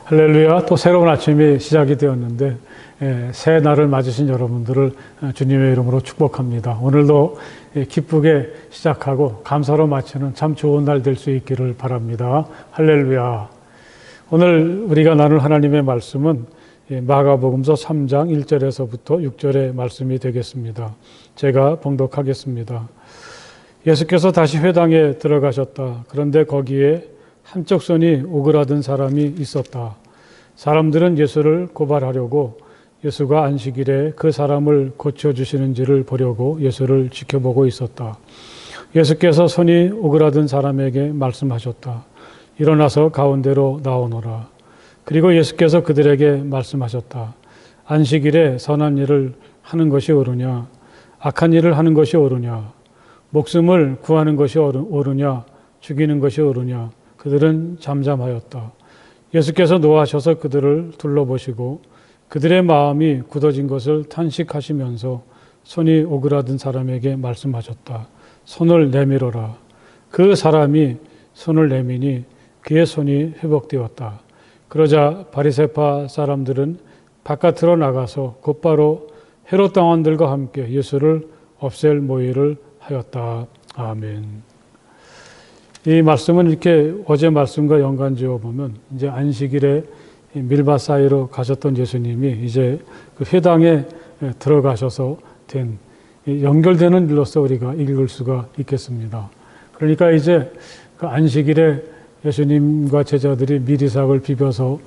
할렐루야. 또 새로운 아침이 시작이 되었는데 새 날을 맞으신 여러분들을 주님의 이름으로 축복합니다. 오늘도 기쁘게 시작하고 감사로 마치는 참 좋은 날 될 수 있기를 바랍니다. 할렐루야. 오늘 우리가 나눌 하나님의 말씀은 마가복음서 3장 1절에서부터 6절의 말씀이 되겠습니다. 제가 봉독하겠습니다. 예수께서 다시 회당에 들어가셨다. 그런데 거기에 한쪽 손이 오그라든 사람이 있었다. 사람들은 예수를 고발하려고 예수가 안식일에 그 사람을 고쳐주시는지를 보려고 예수를 지켜보고 있었다. 예수께서 손이 오그라든 사람에게 말씀하셨다. 일어나서 가운데로 나오너라. 그리고 예수께서 그들에게 말씀하셨다. 안식일에 선한 일을 하는 것이 옳으냐, 악한 일을 하는 것이 옳으냐, 목숨을 구하는 것이 옳으냐, 죽이는 것이 옳으냐. 그들은 잠잠하였다. 예수께서 노하셔서 그들을 둘러보시고 그들의 마음이 굳어진 것을 탄식하시면서 손이 오그라든 사람에게 말씀하셨다. 손을 내밀어라. 그 사람이 손을 내미니 그의 손이 회복되었다. 그러자 바리새파 사람들은 바깥으로 나가서 곧바로 헤롯 당원들과 함께 예수를 없앨 모의를 하였다. 아멘. 이 말씀은 이렇게 어제 말씀과 연관지어 보면 이제 안식일에 밀밭 사이로 가셨던 예수님이 이제 그 회당에 들어가셔서 된 연결되는 일로서 우리가 읽을 수가 있겠습니다. 그러니까 이제 그 안식일에 예수님과 제자들이 미리삭을 비벼서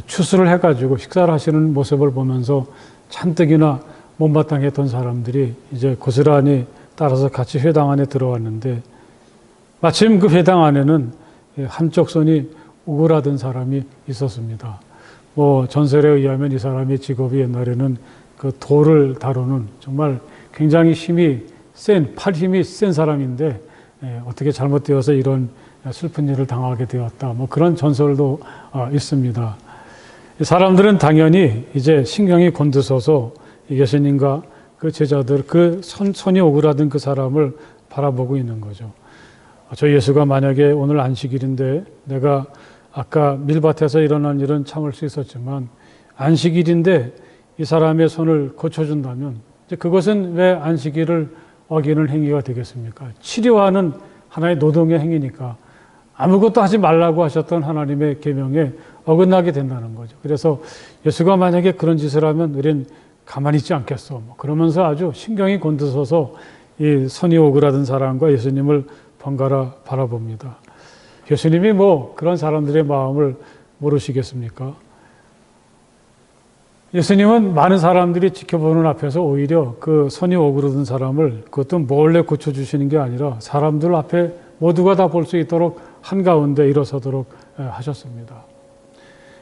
추수를 해가지고 식사를 하시는 모습을 보면서 잔뜩이나 못마땅했던 사람들이 이제 고스란히 따라서 같이 회당 안에 들어왔는데 마침 그 회당 안에는 한쪽 손이 오그라든 사람이 있었습니다. 전설에 의하면 이 사람의 직업이 옛날에는 그 돌을 다루는 정말 굉장히 팔 힘이 센 사람인데 어떻게 잘못되어서 이런 슬픈 일을 당하게 되었다. 그런 전설도 있습니다. 사람들은 당연히 이제 신경이 곤두서서 예수님과 그 제자들, 그 손이 오그라든 그 사람을 바라보고 있는 거죠. 저 예수가 만약에 오늘 안식일인데 내가 아까 밀밭에서 일어난 일은 참을 수 있었지만 안식일인데 이 사람의 손을 고쳐준다면 이제 그것은 왜 안식일을 어기는 행위가 되겠습니까? 치료하는 하나의 노동의 행위니까 아무것도 하지 말라고 하셨던 하나님의 계명에 어긋나게 된다는 거죠. 그래서 예수가 만약에 그런 짓을 하면 우린 가만히 있지 않겠어. 그러면서 아주 신경이 곤두서서 이 손이 오그라든 사람과 예수님을 번갈아 바라봅니다. 예수님이 그런 사람들의 마음을 모르시겠습니까? 예수님은 많은 사람들이 지켜보는 앞에서 오히려 그 손이 오그라든 사람을 그것도 몰래 고쳐주시는 게 아니라 사람들 앞에 모두가 다 볼 수 있도록 한가운데 일어서도록 하셨습니다.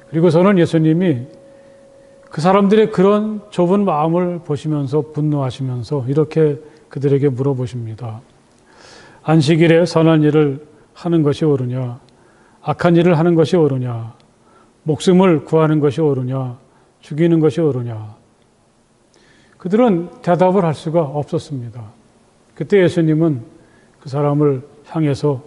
그리고서는 예수님이 그 사람들의 그런 좁은 마음을 보시면서 분노하시면서 이렇게 그들에게 물어보십니다. 안식일에 선한 일을 하는 것이 옳으냐, 악한 일을 하는 것이 옳으냐, 목숨을 구하는 것이 옳으냐, 죽이는 것이 옳으냐. 그들은 대답을 할 수가 없었습니다. 그때 예수님은 그 사람을 향해서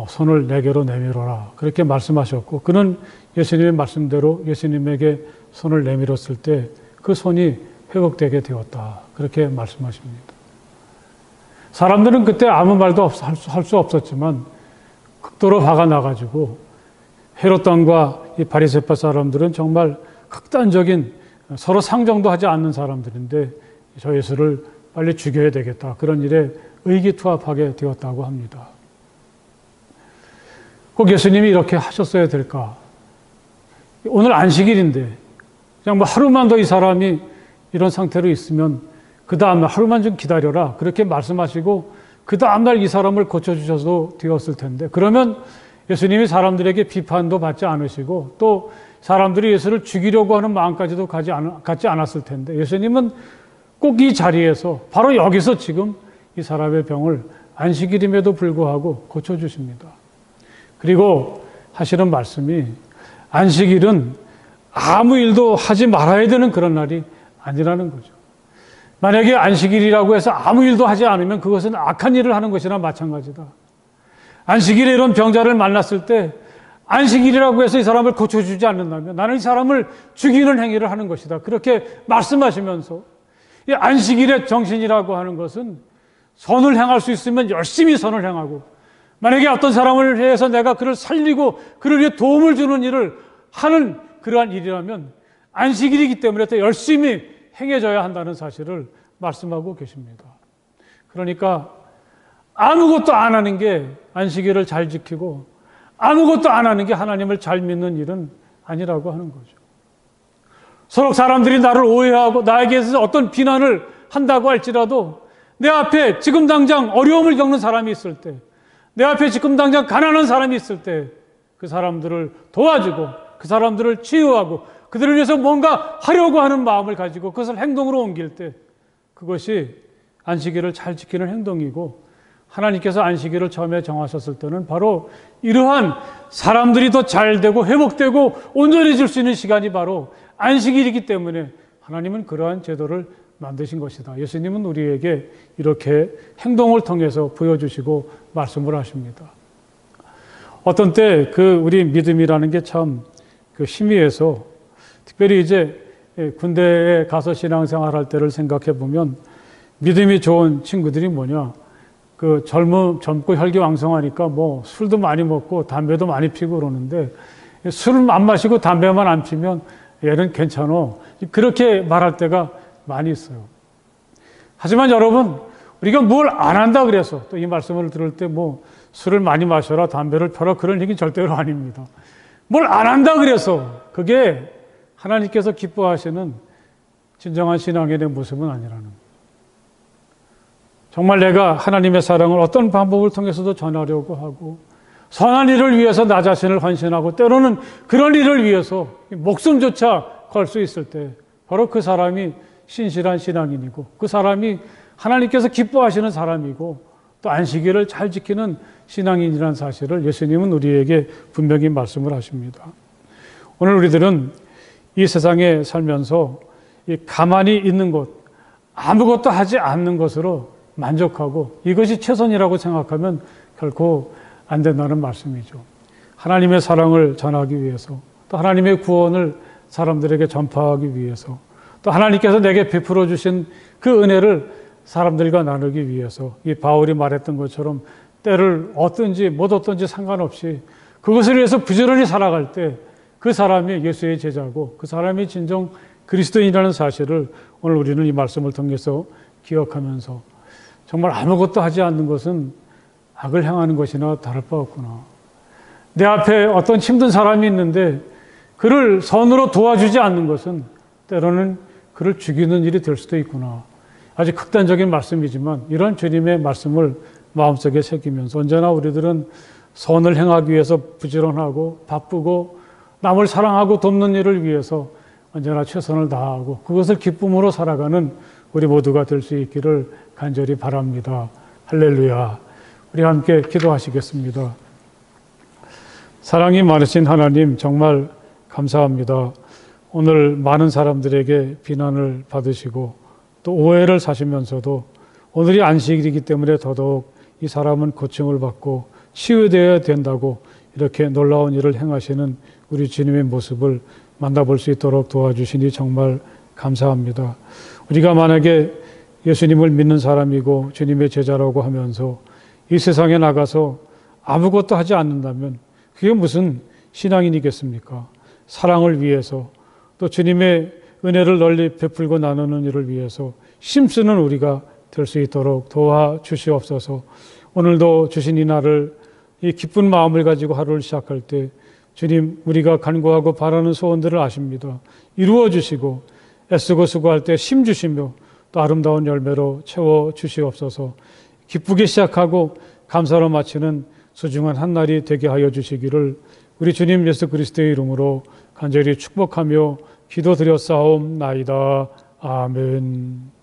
손을 내게로 내밀어라. 그렇게 말씀하셨고, 그는 예수님의 말씀대로 예수님에게 손을 내밀었을 때 그 손이 회복되게 되었다. 그렇게 말씀하십니다. 사람들은 그때 아무 말도 할 수 없었지만 극도로 화가 나가지고 헤롯 왕과 이 바리새파 사람들은 정말 극단적인 서로 상정도 하지 않는 사람들인데 저 예수를 빨리 죽여야 되겠다. 그런 일에 의기투합하게 되었다고 합니다. 꼭 예수님이 이렇게 하셨어야 될까? 오늘 안식일인데 그냥 하루만 더 이 사람이 이런 상태로 있으면 그 다음날 하루만 좀 기다려라. 그렇게 말씀하시고 그 다음날 이 사람을 고쳐주셔도 되었을 텐데 그러면 예수님이 사람들에게 비판도 받지 않으시고 또 사람들이 예수를 죽이려고 하는 마음까지도 갖지 않았을 텐데 예수님은 꼭 이 자리에서 바로 여기서 지금 이 사람의 병을 안식일임에도 불구하고 고쳐주십니다. 그리고 하시는 말씀이 안식일은 아무 일도 하지 말아야 되는 그런 날이 아니라는 거죠. 만약에 안식일이라고 해서 아무 일도 하지 않으면 그것은 악한 일을 하는 것이나 마찬가지다. 안식일에 이런 병자를 만났을 때 안식일이라고 해서 이 사람을 고쳐주지 않는다면 나는 이 사람을 죽이는 행위를 하는 것이다. 그렇게 말씀하시면서 이 안식일의 정신이라고 하는 것은 선을 행할 수 있으면 열심히 선을 행하고, 만약에 어떤 사람을 위해서 내가 그를 살리고 그를 위해 도움을 주는 일을 하는 그러한 일이라면 안식일이기 때문에 더 열심히 행해져야 한다는 사실을 말씀하고 계십니다. 그러니까 아무것도 안 하는 게 안식일을 잘 지키고 아무것도 안 하는 게 하나님을 잘 믿는 일은 아니라고 하는 거죠. 서로 사람들이 나를 오해하고 나에게 서 어떤 비난을 한다고 할지라도 내 앞에 지금 당장 어려움을 겪는 사람이 있을 때, 내 앞에 지금 당장 가난한 사람이 있을 때 그 사람들을 도와주고 그 사람들을 치유하고 그들을 위해서 뭔가 하려고 하는 마음을 가지고 그것을 행동으로 옮길 때, 그것이 안식일을 잘 지키는 행동이고, 하나님께서 안식일을 처음에 정하셨을 때는 바로 이러한 사람들이 더 잘되고 회복되고 온전해질 수 있는 시간이 바로 안식일이기 때문에 하나님은 그러한 제도를 만드신 것이다. 예수님은 우리에게 이렇게 행동을 통해서 보여주시고 말씀을 하십니다. 어떤 때 우리 믿음이라는 게 참 희미해서, 특별히 이제 군대에 가서 신앙생활할 때를 생각해 보면 믿음이 좋은 친구들이 뭐냐, 젊고 혈기왕성하니까 뭐 술도 많이 먹고 담배도 많이 피고 그러는데, 술을 안 마시고 담배만 안 피면 얘는 괜찮아, 그렇게 말할 때가 많이 있어요. 하지만 여러분, 우리가 뭘 안 한다 그래서 또 이 말씀을 들을 때 뭐 술을 많이 마셔라, 담배를 펴라, 그런 얘기는 절대로 아닙니다. 뭘 안 한다 그래서 그게 하나님께서 기뻐하시는 진정한 신앙의 모습은 아니라는 거예요. 정말 내가 하나님의 사랑을 어떤 방법을 통해서도 전하려고 하고, 선한 일을 위해서 나 자신을 헌신하고, 때로는 그런 일을 위해서 목숨조차 걸 수 있을 때 바로 그 사람이 신실한 신앙인이고, 그 사람이 하나님께서 기뻐하시는 사람이고 또 안식일을 잘 지키는 신앙인이라는 사실을 예수님은 우리에게 분명히 말씀을 하십니다. 오늘 우리들은 이 세상에 살면서 가만히 있는 것, 아무것도 하지 않는 것으로 만족하고 이것이 최선이라고 생각하면 결코 안 된다는 말씀이죠. 하나님의 사랑을 전하기 위해서, 또 하나님의 구원을 사람들에게 전파하기 위해서, 또 하나님께서 내게 베풀어 주신 그 은혜를 사람들과 나누기 위해서, 이 바울이 말했던 것처럼 때를 얻든지 못 얻든지 상관없이 그것을 위해서 부지런히 살아갈 때 그 사람이 예수의 제자고 그 사람이 진정 그리스도인이라는 사실을 오늘 우리는 이 말씀을 통해서 기억하면서, 정말 아무것도 하지 않는 것은 악을 행하는 것이나 다를 바 없구나. 내 앞에 어떤 힘든 사람이 있는데 그를 선으로 도와주지 않는 것은 때로는 그를 죽이는 일이 될 수도 있구나. 아주 극단적인 말씀이지만 이런 주님의 말씀을 마음속에 새기면서 언제나 우리들은 선을 행하기 위해서 부지런하고 바쁘고 남을 사랑하고 돕는 일을 위해서 언제나 최선을 다하고 그것을 기쁨으로 살아가는 우리 모두가 될 수 있기를 간절히 바랍니다. 할렐루야. 우리 함께 기도하시겠습니다. 사랑이 많으신 하나님, 정말 감사합니다. 오늘 많은 사람들에게 비난을 받으시고 또 오해를 사시면서도 오늘이 안식일이기 때문에 더더욱 이 사람은 고침을 받고 치유되어야 된다고 이렇게 놀라운 일을 행하시는 우리 주님의 모습을 만나볼 수 있도록 도와주시니 정말 감사합니다. 우리가 만약에 예수님을 믿는 사람이고 주님의 제자라고 하면서 이 세상에 나가서 아무것도 하지 않는다면 그게 무슨 신앙인이겠습니까? 사랑을 위해서 또 주님의 은혜를 널리 베풀고 나누는 일을 위해서 힘쓰는 우리가 될 수 있도록 도와주시옵소서. 오늘도 주신 이 날을 이 기쁜 마음을 가지고 하루를 시작할 때 주님, 우리가 간구하고 바라는 소원들을 아십니다. 이루어 주시고 애쓰고 수고할 때 힘 주시며 또 아름다운 열매로 채워 주시옵소서. 기쁘게 시작하고 감사로 마치는 소중한 한 날이 되게 하여 주시기를 우리 주님 예수 그리스도의 이름으로 간절히 축복하며 기도드렸사옵나이다. 아멘.